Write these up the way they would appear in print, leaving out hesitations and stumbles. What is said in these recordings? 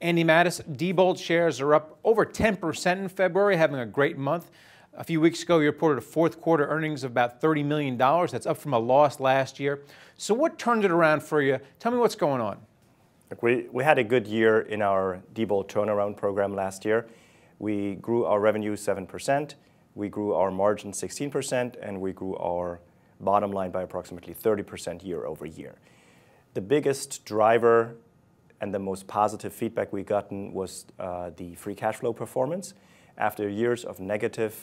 Andy Mattis, Diebold shares are up over 10% in February, having a great month. A few weeks ago, you reported a fourth quarter earnings of about $30 million. That's up from a loss last year. So what turned it around for you? Tell me what's going on. We had a good year in our Diebold turnaround program last year. We grew our revenue 7%, we grew our margin 16%, and we grew our bottom line by approximately 30% year over year. The biggest driver and the most positive feedback we've gotten was the free cash flow performance. After years of negative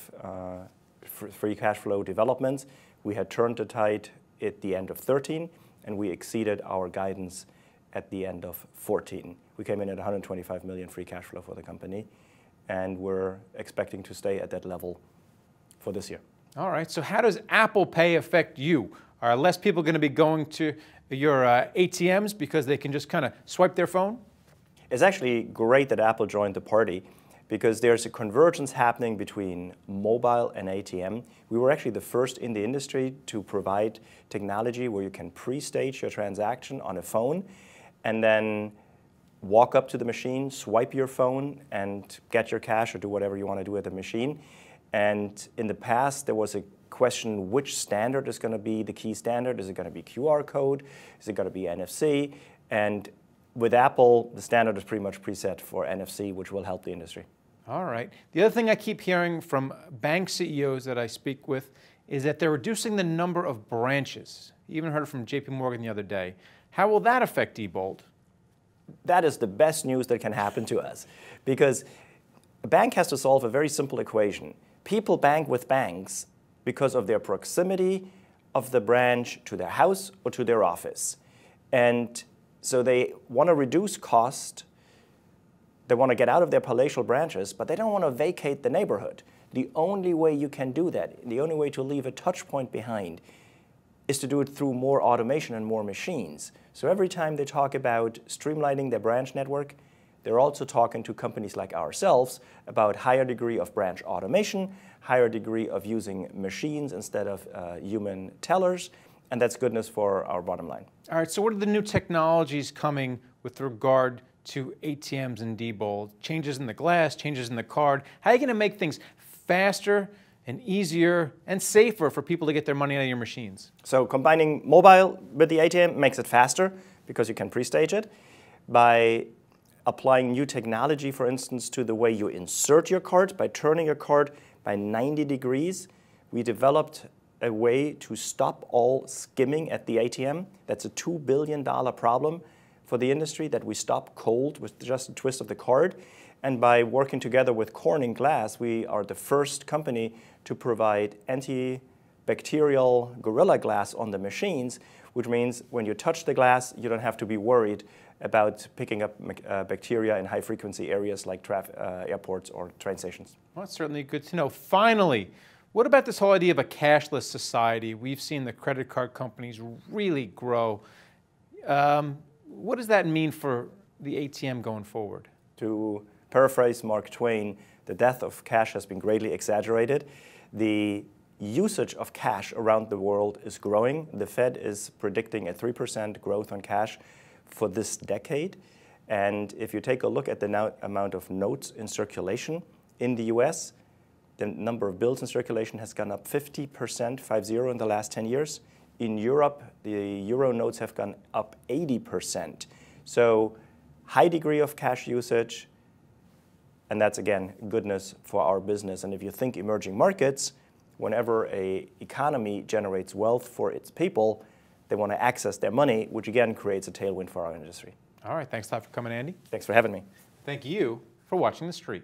free cash flow developments, we had turned the tide at the end of 2013, and we exceeded our guidance at the end of 2014. We came in at 125 million free cash flow for the company, and we're expecting to stay at that level for this year. All right, so how does Apple Pay affect you? Are less people going to be going to your ATMs because they can just kind of swipe their phone? It's actually great that Apple joined the party because there's a convergence happening between mobile and ATM. We were actually the first in the industry to provide technology where you can pre-stage your transaction on a phone and then walk up to the machine, swipe your phone, and get your cash or do whatever you want to do at the machine. And in the past, there was a question which standard is going to be the key standard. Is it going to be QR code? Is it going to be NFC? And with Apple, the standard is pretty much preset for NFC, which will help the industry. All right. The other thing I keep hearing from bank CEOs that I speak with is that they're reducing the number of branches. You even heard from JP Morgan the other day. How will that affect Diebold? That is the best news that can happen to us because a bank has to solve a very simple equation. People bank with banks because of their proximity of the branch to their house or to their office. And so they want to reduce cost. They want to get out of their palatial branches, but they don't want to vacate the neighborhood. The only way you can do that, the only way to leave a touch point behind, is to do it through more automation and more machines. So every time they talk about streamlining their branch network, they're also talking to companies like ourselves about higher degree of branch automation, higher degree of using machines instead of human tellers, and that's goodness for our bottom line. All right, so what are the new technologies coming with regard to ATMs and Diebold? Changes in the glass, changes in the card. How are you going to make things faster and easier and safer for people to get their money out of your machines? So combining mobile with the ATM makes it faster because you can pre-stage it. By applying new technology, for instance, to the way you insert your card, by turning your card by 90 degrees, we developed a way to stop all skimming at the ATM. That's a $2 billion problem for the industry that we stop cold with just a twist of the card. And by working together with Corning Glass, we are the first company to provide anti-bacterial Gorilla Glass on the machines, which means when you touch the glass, you don't have to be worried about picking up bacteria in high-frequency areas like airports or train stations. Well, that's certainly good to know. Finally, what about this whole idea of a cashless society? We've seen the credit card companies really grow. What does that mean for the ATM going forward? To paraphrase Mark Twain, the death of cash has been greatly exaggerated. The usage of cash around the world is growing. The Fed is predicting a 3% growth on cash for this decade. And if you take a look at the amount of notes in circulation in the US, the number of bills in circulation has gone up 50%, 50, in the last 10 years. In Europe, the euro notes have gone up 80%. So high degree of cash usage, and that's, again, goodness for our business. And if you think emerging markets, whenever an economy generates wealth for its people, they want to access their money, which, again, creates a tailwind for our industry. All right. Thanks a lot for coming, Andy. Thanks for having me. Thank you for watching The Street.